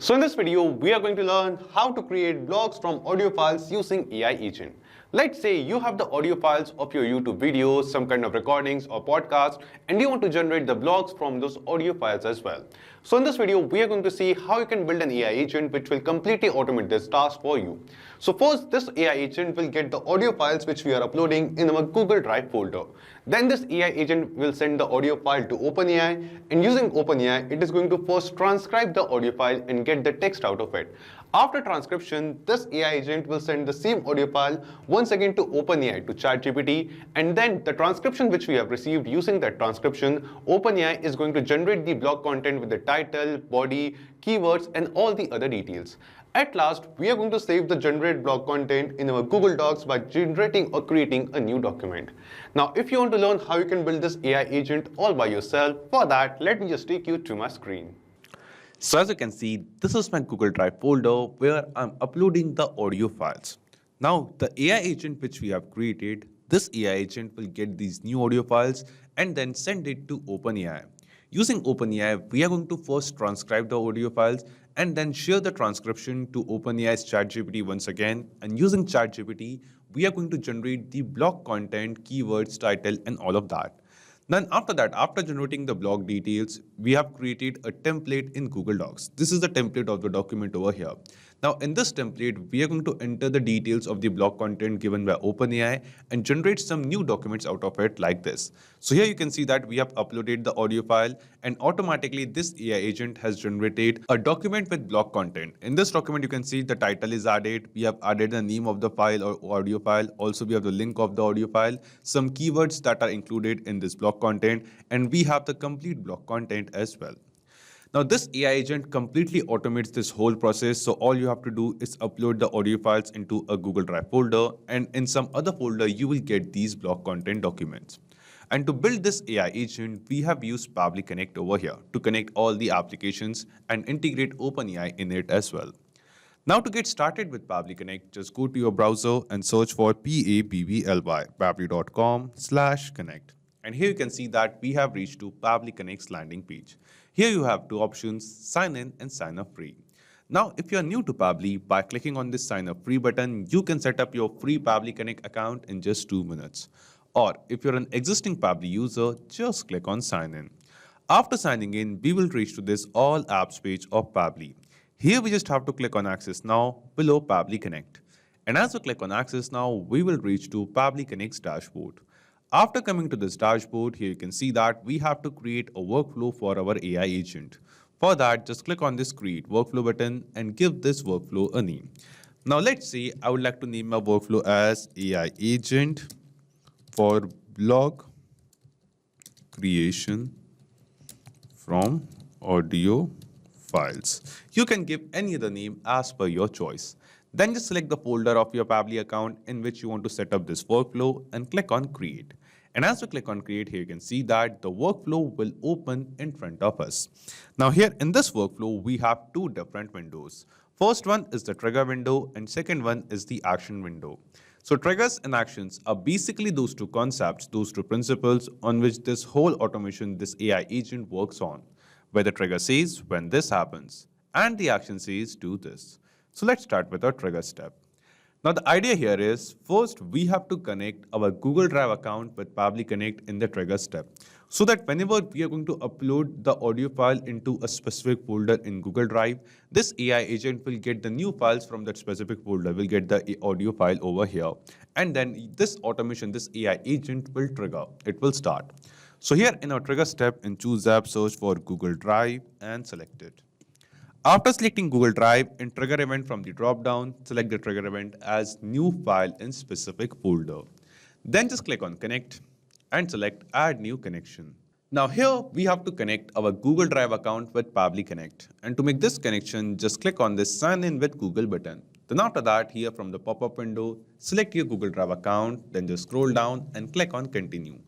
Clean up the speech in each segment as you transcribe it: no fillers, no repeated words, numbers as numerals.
So in this video, we are going to learn how to create blogs from audio files using AI agent. Let's say you have the audio files of your YouTube videos, some kind of recordings or podcasts, and you want to generate the blogs from those audio files as well. So in this video, we are going to see how you can build an AI agent which will completely automate this task for you. So first, this AI agent will get the audio files which we are uploading in our Google Drive folder. Then this AI agent will send the audio file to OpenAI, and using OpenAI, it is going to first transcribe the audio file and get the text out of it. After transcription, this AI agent will send the same audio file once again to OpenAI, to ChatGPT, and then the transcription which we have received using that transcription, OpenAI is going to generate the blog content with the title, body, keywords, and all the other details. At last, we are going to save the generated blog content in our Google Docs by generating or creating a new document. Now, if you want to learn how you can build this AI agent all by yourself, for that, let me just take you to my screen. So as you can see, this is my Google Drive folder where I'm uploading the audio files. Now, the AI agent which we have created, this AI agent will get these new audio files and then send it to OpenAI. Using OpenAI, we are going to first transcribe the audio files and then share the transcription to OpenAI's ChatGPT once again. And using ChatGPT, we are going to generate the blog content, keywords, title, and all of that. Then after that, after generating the blog details, we have created a template in Google Docs. This is the template of the document over here. Now in this template, we are going to enter the details of the blog content given by OpenAI and generate some new documents out of it like this. So here you can see that we have uploaded the audio file and automatically this AI agent has generated a document with blog content. In this document, you can see the title is added. We have added the name of the file or audio file. Also, we have the link of the audio file, some keywords that are included in this blog content, and we have the complete blog content as well. Now this AI agent completely automates this whole process. So all you have to do is upload the audio files into a Google Drive folder, and in some other folder, you will get these blog content documents. And to build this AI agent, we have used Pabbly Connect over here to connect all the applications and integrate OpenAI in it as well. Now to get started with Pabbly Connect, just go to your browser and search for Pabbly, pabbly.com/connect. And here you can see that we have reached to Pabbly Connect's landing page. Here you have two options, sign in and sign up free. Now, if you are new to Pabbly, by clicking on this sign up free button, you can set up your free Pabbly Connect account in just 2 minutes. Or if you're an existing Pabbly user, just click on sign in. After signing in, we will reach to this all apps page of Pabbly. Here we just have to click on access now below Pabbly Connect. And as we click on access now, we will reach to Pabbly Connect's dashboard. After coming to this dashboard, here you can see that we have to create a workflow for our AI agent. For that, just click on this create workflow button and give this workflow a name. Now let's say I would like to name my workflow as AI agent for blog creation from audio files. You can give any other name as per your choice. Then just select the folder of your Pabbly account in which you want to set up this workflow and click on create. And as we click on create, here you can see that the workflow will open in front of us. Now here in this workflow, we have two different windows. First one is the trigger window and second one is the action window. So triggers and actions are basically those two concepts, those two principles on which this whole automation, this AI agent works on, where the trigger says when this happens and the action says do this. So let's start with our trigger step. Now the idea here is first we have to connect our Google Drive account with Pabbly Connect in the trigger step, so that whenever we are going to upload the audio file into a specific folder in Google Drive, this AI agent will get the new files from that specific folder, will get the audio file over here. And then this automation, this AI agent will trigger, it will start. So here in our trigger step, in choose app, search for Google Drive and select it. After selecting Google Drive, in trigger event from the drop-down, select the trigger event as new file in specific folder. Then just click on connect and select add new connection. Now here we have to connect our Google Drive account with Pabbly Connect. And to make this connection, just click on this sign in with Google button. Then after that, here from the pop-up window, select your Google Drive account, then just scroll down and click on continue.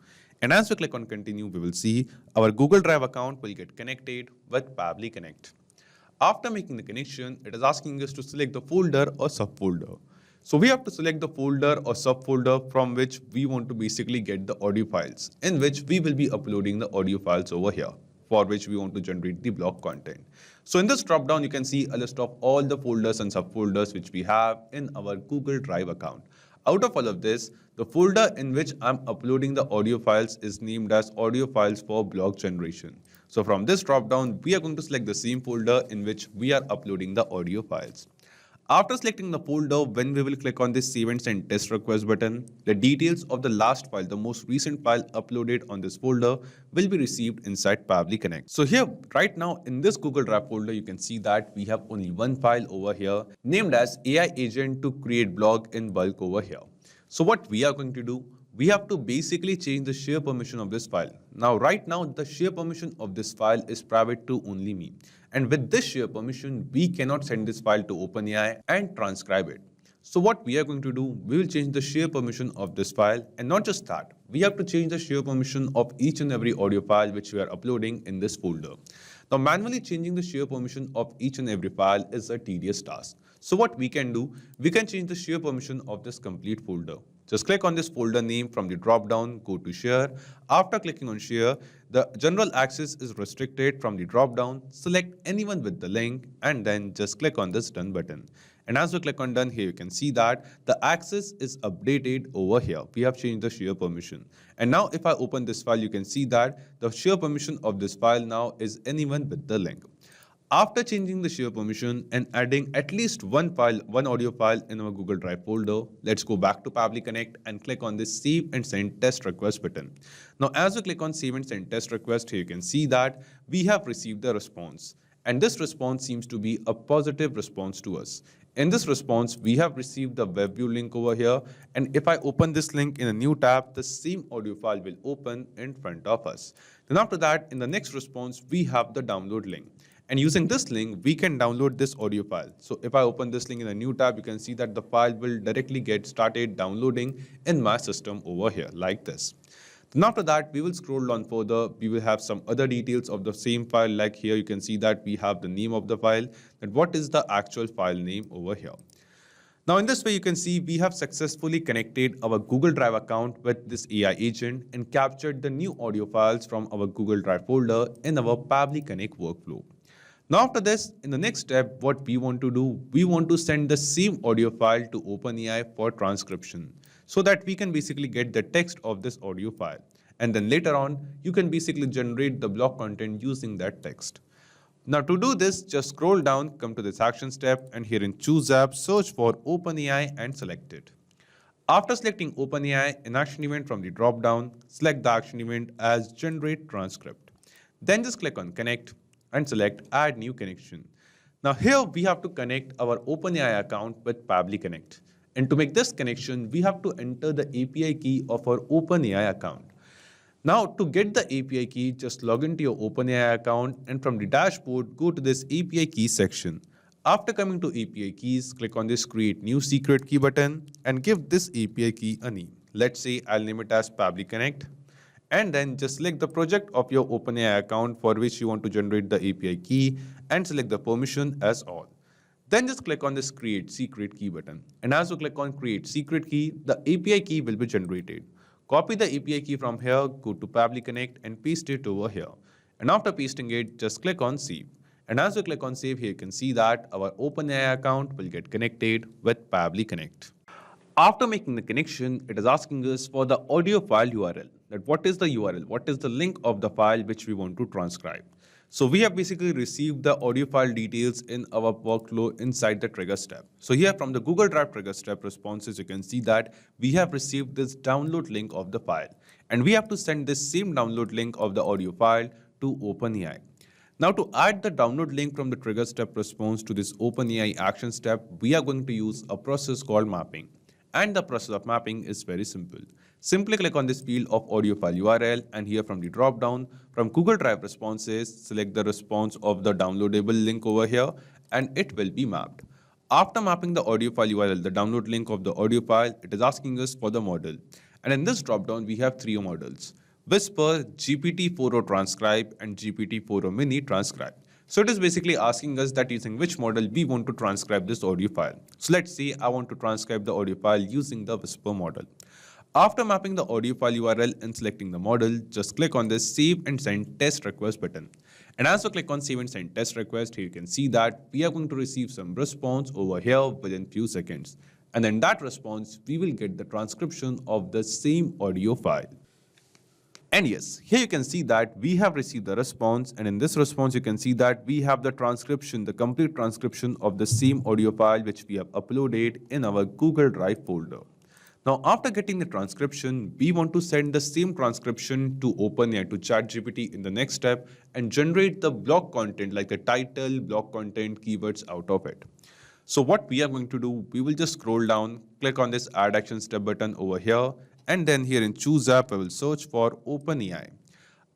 And as we click on continue, we will see our Google Drive account will get connected with Pabbly Connect. After making the connection, it is asking us to select the folder or subfolder. So we have to select the folder or subfolder from which we want to basically get the audio files, in which we will be uploading the audio files over here, for which we want to generate the blog content. So in this drop down, you can see a list of all the folders and subfolders which we have in our Google Drive account. Out of all of this, the folder in which I'm uploading the audio files is named as audio files for blog generation. So from this drop down, we are going to select the same folder in which we are uploading the audio files. After selecting the folder, when we will click on this Save and Send Test Request button, the details of the last file, the most recent file uploaded on this folder, will be received inside Pabbly Connect. So here, right now in this Google Drive folder, you can see that we have only one file over here named as AI Agent to create blog in bulk over here. So what we are going to do, we have to basically change the share permission of this file. Now, right now, the share permission of this file is private to only me. And with this share permission, we cannot send this file to OpenAI and transcribe it. So what we are going to do, we will change the share permission of this file. And not just that, we have to change the share permission of each and every audio file which we are uploading in this folder. Now, manually changing the share permission of each and every file is a tedious task. So what we can do, we can change the share permission of this complete folder. Just click on this folder name from the drop down, go to share. After clicking on share, the general access is restricted from the drop down. Select anyone with the link and then just click on this done button. And as we click on done here, you can see that the access is updated over here. We have changed the share permission. And now if I open this file, you can see that the share permission of this file now is anyone with the link. After changing the share permission and adding at least one audio file in our Google Drive folder, let's go back to Pabbly Connect and click on this Save and Send Test Request button. Now, as we click on Save and Send Test Request, here you can see that we have received the response. And this response seems to be a positive response to us. In this response, we have received the web view link over here. And if I open this link in a new tab, the same audio file will open in front of us. Then after that, in the next response, we have the download link. And using this link, we can download this audio file. So if I open this link in a new tab, you can see that the file will directly get started downloading in my system over here like this. Then after that, we will scroll down further. We will have some other details of the same file. Like here, you can see that we have the name of the file and what is the actual file name over here. Now in this way, you can see we have successfully connected our Google Drive account with this AI agent and captured the new audio files from our Google Drive folder in our Pabbly Connect workflow. Now after this, in the next step, what we want to do, we want to send the same audio file to OpenAI for transcription so that we can basically get the text of this audio file. And then later on, you can basically generate the blog content using that text. Now to do this, just scroll down, come to this action step, and here in Choose App, search for OpenAI and select it. After selecting OpenAI, an action event from the drop-down, select the action event as Generate Transcript. Then just click on Connect and select Add New Connection. Now here we have to connect our OpenAI account with Pabbly Connect. And to make this connection, we have to enter the API key of our OpenAI account. Now to get the API key, just log into your OpenAI account and from the dashboard, go to this API key section. After coming to API keys, click on this Create New Secret Key button and give this API key a name. Let's say I'll name it as Pabbly Connect. And then just select the project of your OpenAI account for which you want to generate the API key and select the permission as all. Then just click on this Create Secret Key button. And as you click on Create Secret Key, the API key will be generated. Copy the API key from here, go to Pabbly Connect and paste it over here. And after pasting it, just click on Save. And as you click on Save here, you can see that our OpenAI account will get connected with Pabbly Connect. After making the connection, it is asking us for the audio file URL. That what is the URL? What is the link of the file which we want to transcribe? So we have basically received the audio file details in our workflow inside the trigger step. So here from the Google Drive trigger step responses, you can see that we have received this download link of the file. And we have to send this same download link of the audio file to OpenAI. Now to add the download link from the trigger step response to this OpenAI action step, we are going to use a process called mapping. And the process of mapping is very simple. Simply click on this field of audio file URL and here from the drop down from Google Drive responses, select the response of the downloadable link over here and it will be mapped. After mapping the audio file URL, the download link of the audio file, it is asking us for the model. And in this drop down, we have three models: Whisper, GPT-4o Transcribe and GPT-4o Mini Transcribe. So it is basically asking us that using which model we want to transcribe this audio file. So let's say I want to transcribe the audio file using the Whisper model. After mapping the audio file URL and selecting the model, just click on this Save and Send Test Request button. And as we click on save and send test request, here you can see that we are going to receive some response over here within few seconds. And then that response, we will get the transcription of the same audio file. And yes, here you can see that we have received the response, and in this response you can see that we have the transcription, the complete transcription of the same audio file which we have uploaded in our Google Drive folder. Now after getting the transcription, we want to send the same transcription to OpenAI, to ChatGPT in the next step and generate the blog content like the title, blog content, keywords out of it. So what we are going to do, we will just scroll down, click on this add action step button over here, and then here in choose app, I will search for OpenAI.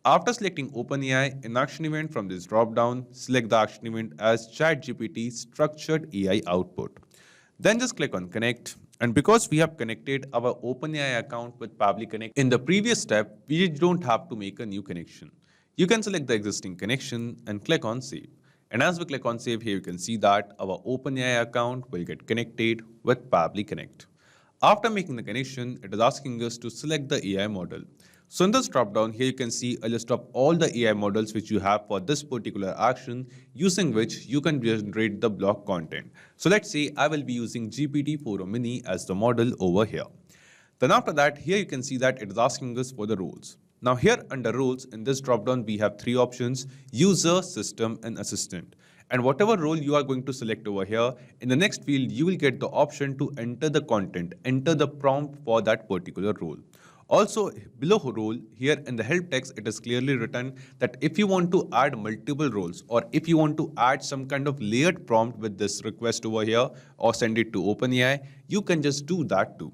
After selecting OpenAI, an action event from this drop down, select the action event as ChatGPT structured AI output. Then just click on connect. And because we have connected our OpenAI account with Pabbly Connect, in the previous step, we don't have to make a new connection. You can select the existing connection and click on save. And as we click on save here, you can see that our OpenAI account will get connected with Pabbly Connect. After making the connection, it is asking us to select the AI model. So in this drop-down here, you can see a list of all the AI models which you have for this particular action, using which you can generate the blog content. So let's say I will be using GPT-4o Mini as the model over here. Then after that, here you can see that it is asking us for the roles. Now here under roles, in this drop-down, we have three options: user, system, and assistant. And whatever role you are going to select over here, in the next field, you will get the option to enter the content, enter the prompt for that particular role. Also, below role, here in the help text, it is clearly written that if you want to add multiple roles, or if you want to add some kind of layered prompt with this request over here or send it to OpenAI, you can just do that too.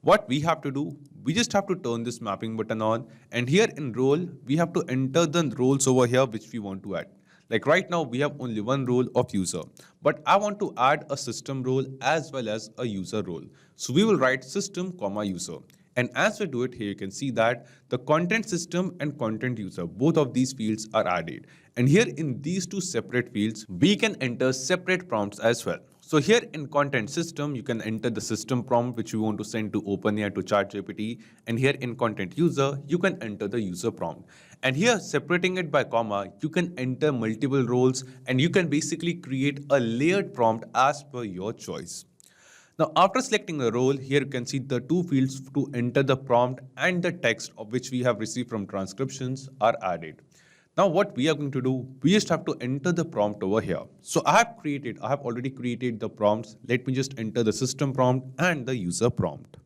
What we have to do, we just have to turn this mapping button on, and here in role, we have to enter the roles over here which we want to add. Like right now, we have only one role of user, but I want to add a system role as well as a user role. So we will write system, user. And as we do it here, you can see that the content system and content user, both of these fields are added. And here in these two separate fields, we can enter separate prompts as well. So here in content system, you can enter the system prompt which you want to send to OpenAI to ChatGPT. And here in content user, you can enter the user prompt. And here separating it by comma, you can enter multiple roles and you can basically create a layered prompt as per your choice. Now, after selecting the role, here you can see the two fields to enter the prompt and the text of which we have received from transcriptions are added. Now, what we are going to do, we just have to enter the prompt over here. So I have already created the prompts. Let me just enter the system prompt and the user prompt.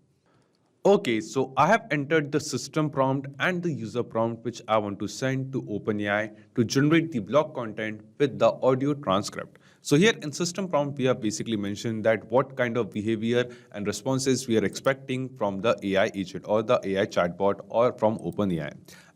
Okay, so I have entered the system prompt and the user prompt which I want to send to OpenAI to generate the blog content with the audio transcript. So here in system prompt, we have basically mentioned that what kind of behavior and responses we are expecting from the AI agent or the AI chatbot or from OpenAI.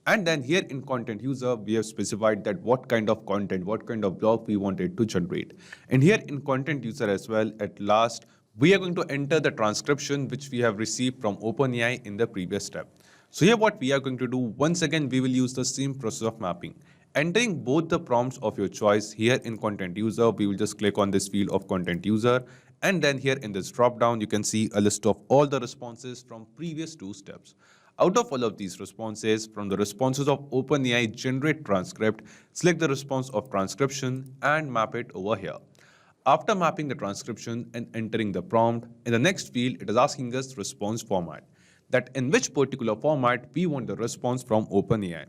And then here in content user, we have specified that what kind of content, what kind of blog we wanted to generate. And here in content user as well, at last, we are going to enter the transcription which we have received from OpenAI in the previous step. So here what we are going to do, once again, we will use the same process of mapping. Entering both the prompts of your choice here in content user, we will just click on this field of content user. And then here in this drop down, you can see a list of all the responses from previous two steps. Out of all of these responses, from the responses of OpenAI generate transcript, select the response of transcription and map it over here. After mapping the transcription and entering the prompt, in the next field, it is asking us response format, that in which particular format we want the response from OpenAI.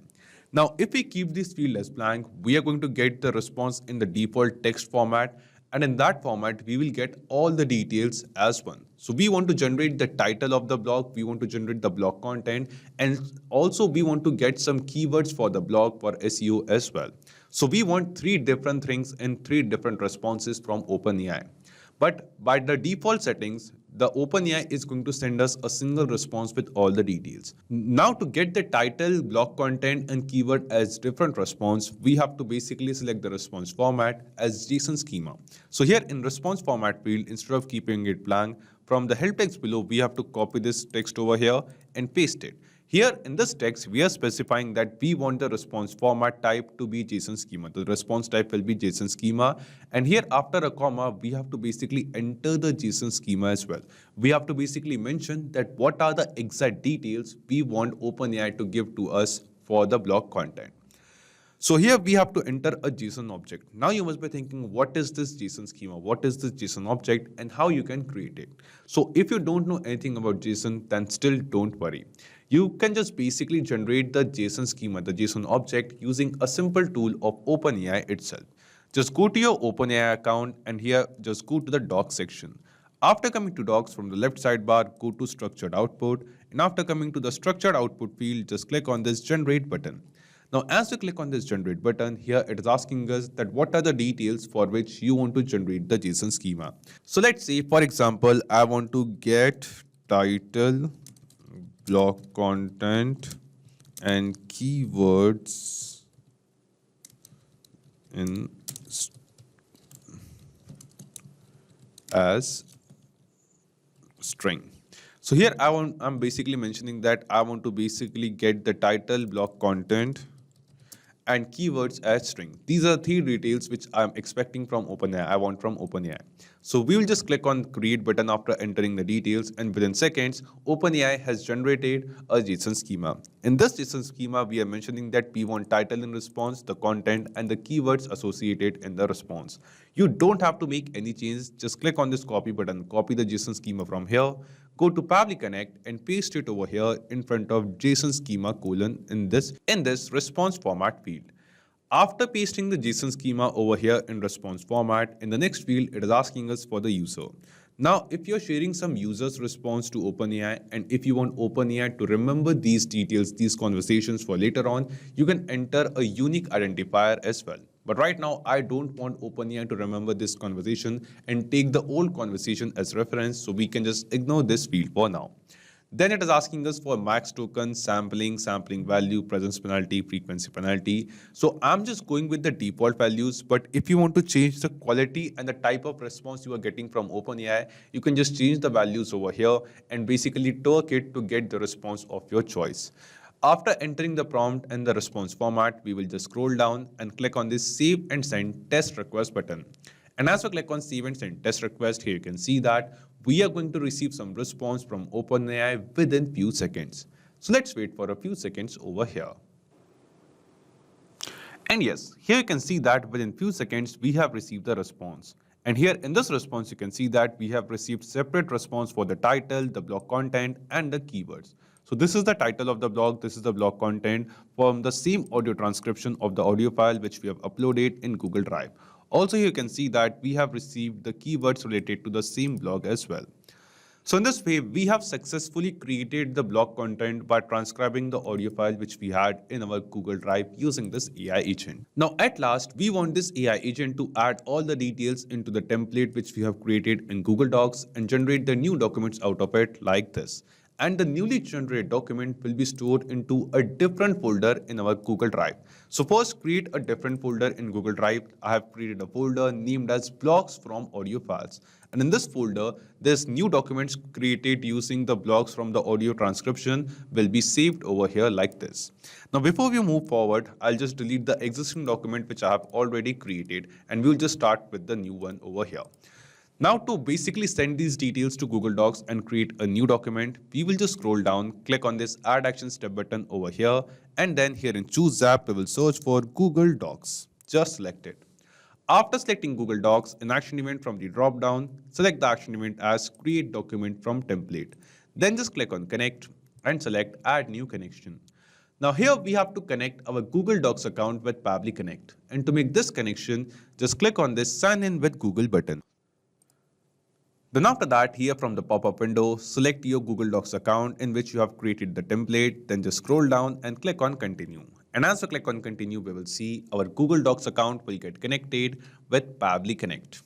Now, if we keep this field as blank, we are going to get the response in the default text format, and in that format, we will get all the details as one. So we want to generate the title of the blog, we want to generate the blog content, and also we want to get some keywords for the blog for SEO as well. So we want three different things and three different responses from OpenAI. But by the default settings, the OpenAI is going to send us a single response with all the details. Now to get the title, blog content and keyword as different response, we have to basically select the response format as JSON schema. So here in response format field, instead of keeping it blank, from the help text below, we have to copy this text over here and paste it. Here in this text, we are specifying that we want the response format type to be JSON schema. The response type will be JSON schema. And here after a comma, we have to basically enter the JSON schema as well. We have to basically mention that what are the exact details we want OpenAI to give to us for the blog content. So here we have to enter a JSON object. Now you must be thinking, what is this JSON schema? What is this JSON object and how you can create it? So if you don't know anything about JSON, then still don't worry. You can just basically generate the JSON schema, the JSON object, using a simple tool of OpenAI itself. Just go to your OpenAI account and here just go to the docs section. After coming to docs, from the left sidebar, go to structured output, and after coming to the structured output field, just click on this generate button. Now, as you click on this generate button, here it is asking us that what are the details for which you want to generate the JSON schema. So let's say, for example, I want to get title, blog content, and keywords in as string. So here I'm basically mentioning that I want to basically get the title, blog content, and keywords as string. These are three details which I'm expecting from OpenAI. I want from OpenAI. So we will just click on create button after entering the details, and within seconds, OpenAI has generated a JSON schema. In this JSON schema, we are mentioning that we want title in response, the content, and the keywords associated in the response. You don't have to make any changes. Just click on this copy button, copy the JSON schema from here, go to Pabbly Connect and paste it over here in front of JSON schema colon in this response format field. After pasting the JSON schema over here in response format, in the next field, it is asking us for the user. Now, if you're sharing some user's response to OpenAI, and if you want OpenAI to remember these details, these conversations for later on, you can enter a unique identifier as well. But right now, I don't want OpenAI to remember this conversation and take the old conversation as reference, so we can just ignore this field for now. Then it is asking us for max token, sampling value, presence penalty, frequency penalty. So I'm just going with the default values, but if you want to change the quality and the type of response you are getting from OpenAI, you can just change the values over here and basically tweak it to get the response of your choice. After entering the prompt and the response format, we will just scroll down and click on this save and send test request button. And as we click on save and send test request, here you can see that we are going to receive some response from OpenAI within few seconds. So let's wait for a few seconds over here. And yes, here you can see that within few seconds, we have received the response. And here in this response, you can see that we have received separate response for the title, the blog content, and the keywords. So this is the title of the blog, this is the blog content from the same audio transcription of the audio file which we have uploaded in Google Drive. Also, here you can see that we have received the keywords related to the same blog as well. So in this way, we have successfully created the blog content by transcribing the audio file which we had in our Google Drive using this AI agent. Now, at last, we want this AI agent to add all the details into the template which we have created in Google Docs and generate the new documents out of it like this. And the newly generated document will be stored into a different folder in our Google Drive. So first, create a different folder in Google Drive. I have created a folder named as blogs from audio files. And in this folder, this new documents created using the blogs from the audio transcription will be saved over here like this. Now, before we move forward, I'll just delete the existing document which I have already created, and we'll just start with the new one over here. Now, to basically send these details to Google Docs and create a new document, we will just scroll down, click on this Add Action Step button over here, and then here in Choose App, we will search for Google Docs. Just select it. After selecting Google Docs, an action event from the drop-down, select the action event as Create Document from Template. Then just click on Connect and select Add New Connection. Now here we have to connect our Google Docs account with Pabbly Connect. And to make this connection, just click on this Sign In with Google button. Then after that, here from the pop-up window, select your Google Docs account in which you have created the template, then just scroll down and click on Continue. And as we click on Continue, we will see our Google Docs account will get connected with Pabbly Connect.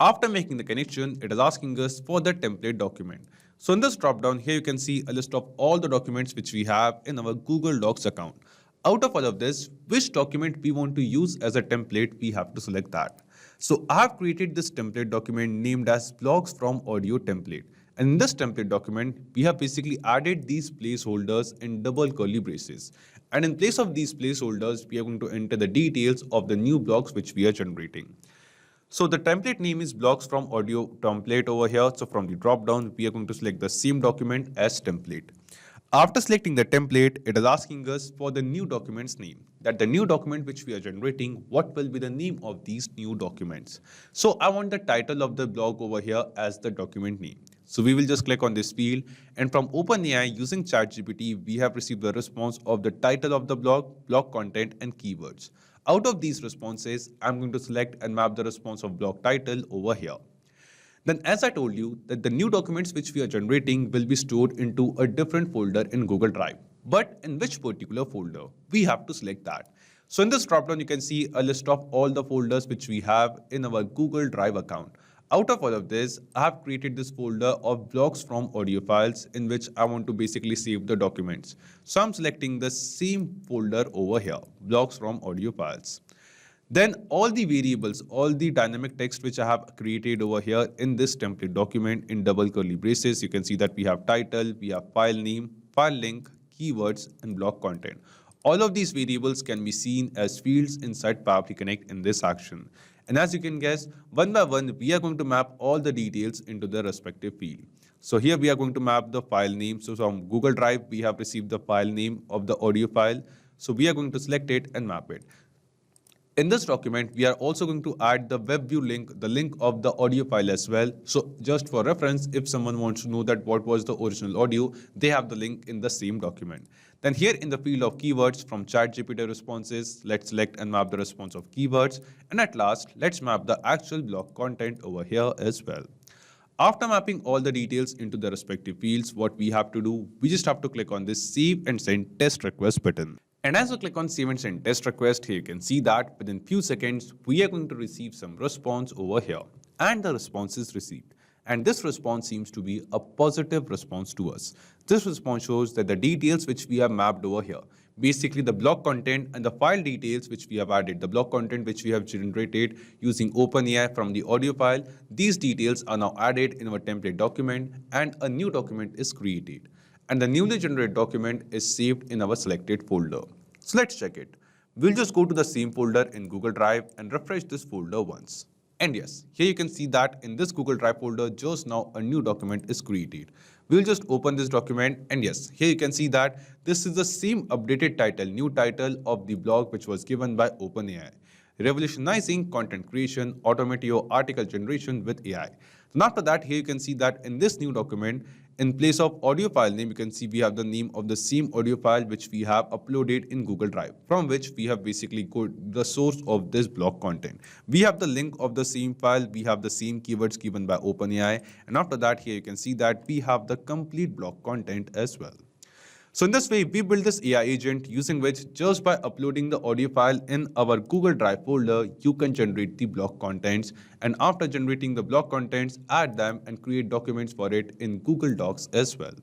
After making the connection, it is asking us for the template document. So in this drop-down, here you can see a list of all the documents which we have in our Google Docs account. Out of all of this, which document we want to use as a template, we have to select that. So I have created this template document named as blogs from audio template. And in this template document, we have basically added these placeholders in double curly braces. And in place of these placeholders, we are going to enter the details of the new blogs which we are generating. So the template name is blogs from audio template over here. So from the drop down, we are going to select the same document as template. After selecting the template, it is asking us for the new document's name. That the new document which we are generating, what will be the name of these new documents? So I want the title of the blog over here as the document name. So we will just click on this field, and from OpenAI using ChatGPT, we have received the response of the title of the blog content and keywords. Out of these responses, I'm going to select and map the response of blog title over here. Then as I told you that the new documents which we are generating will be stored into a different folder in Google Drive. But in which particular folder? We have to select that. So in this dropdown, you can see a list of all the folders which we have in our Google Drive account. Out of all of this, I have created this folder of blogs from audio files in which I want to basically save the documents. So I'm selecting the same folder over here, blogs from audio files. Then all the variables, all the dynamic text which I have created over here in this template document in double curly braces, you can see that we have title, we have file name, file link, keywords, and blog content. All of these variables can be seen as fields inside Pabbly Connect in this action. And as you can guess, one by one, we are going to map all the details into the respective field. So here we are going to map the file name. So from Google Drive, we have received the file name of the audio file. So we are going to select it and map it. In this document, we are also going to add the web view link, the link of the audio file as well. So just for reference, if someone wants to know that what was the original audio, they have the link in the same document. Then here in the field of keywords from ChatGPT responses, let's select and map the response of keywords. And at last, let's map the actual blog content over here as well. After mapping all the details into the respective fields, what we have to do, we just have to click on this Save and Send Test Request button. And as we click on Save and Send Test Request, here you can see that within few seconds, we are going to receive some response over here. And the response is received. And this response seems to be a positive response to us. This response shows that the details which we have mapped over here, basically the blog content and the file details which we have added, the blog content which we have generated using OpenAI from the audio file, these details are now added in our template document and a new document is created. And the newly generated document is saved in our selected folder. So let's check it. We'll just go to the same folder in Google Drive and refresh this folder once. And yes, here you can see that in this Google Drive folder, just now a new document is created. We'll just open this document and yes, here you can see that this is the same updated title, new title of the blog which was given by OpenAI. Revolutionizing content creation, automate your article generation with AI. And after that, here you can see that in this new document, in place of audio file name, you can see we have the name of the same audio file which we have uploaded in Google Drive, from which we have basically got the source of this blog content. We have the link of the same file, we have the same keywords given by OpenAI, and after that, here you can see that we have the complete blog content as well. So in this way, we build this AI agent using which just by uploading the audio file in our Google Drive folder, you can generate the blog contents. And after generating the blog contents, add them and create documents for it in Google Docs as well.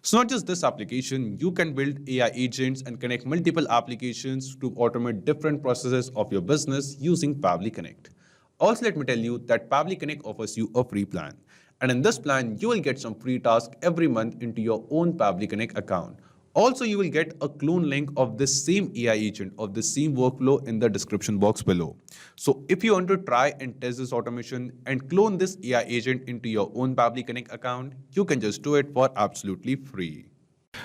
So not just this application, you can build AI agents and connect multiple applications to automate different processes of your business using Pabbly Connect. Also, let me tell you that Pabbly Connect offers you a free plan. And in this plan, you will get some free tasks every month into your own Pabbly Connect account. Also, you will get a clone link of this same AI agent, of the same workflow in the description box below. So if you want to try and test this automation and clone this AI agent into your own Pabbly Connect account, you can just do it for absolutely free.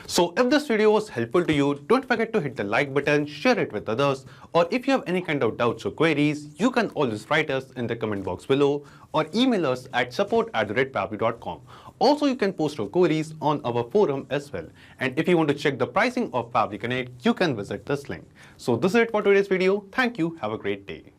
So if this video was helpful to you, don't forget to hit the like button, share it with others, or if you have any kind of doubts or queries, you can always write us in the comment box below or email us at support@pabbly.com. Also, you can post your queries on our forum as well. And if you want to check the pricing of Pabbly Connect, you can visit this link. So this is it for today's video. Thank you. Have a great day.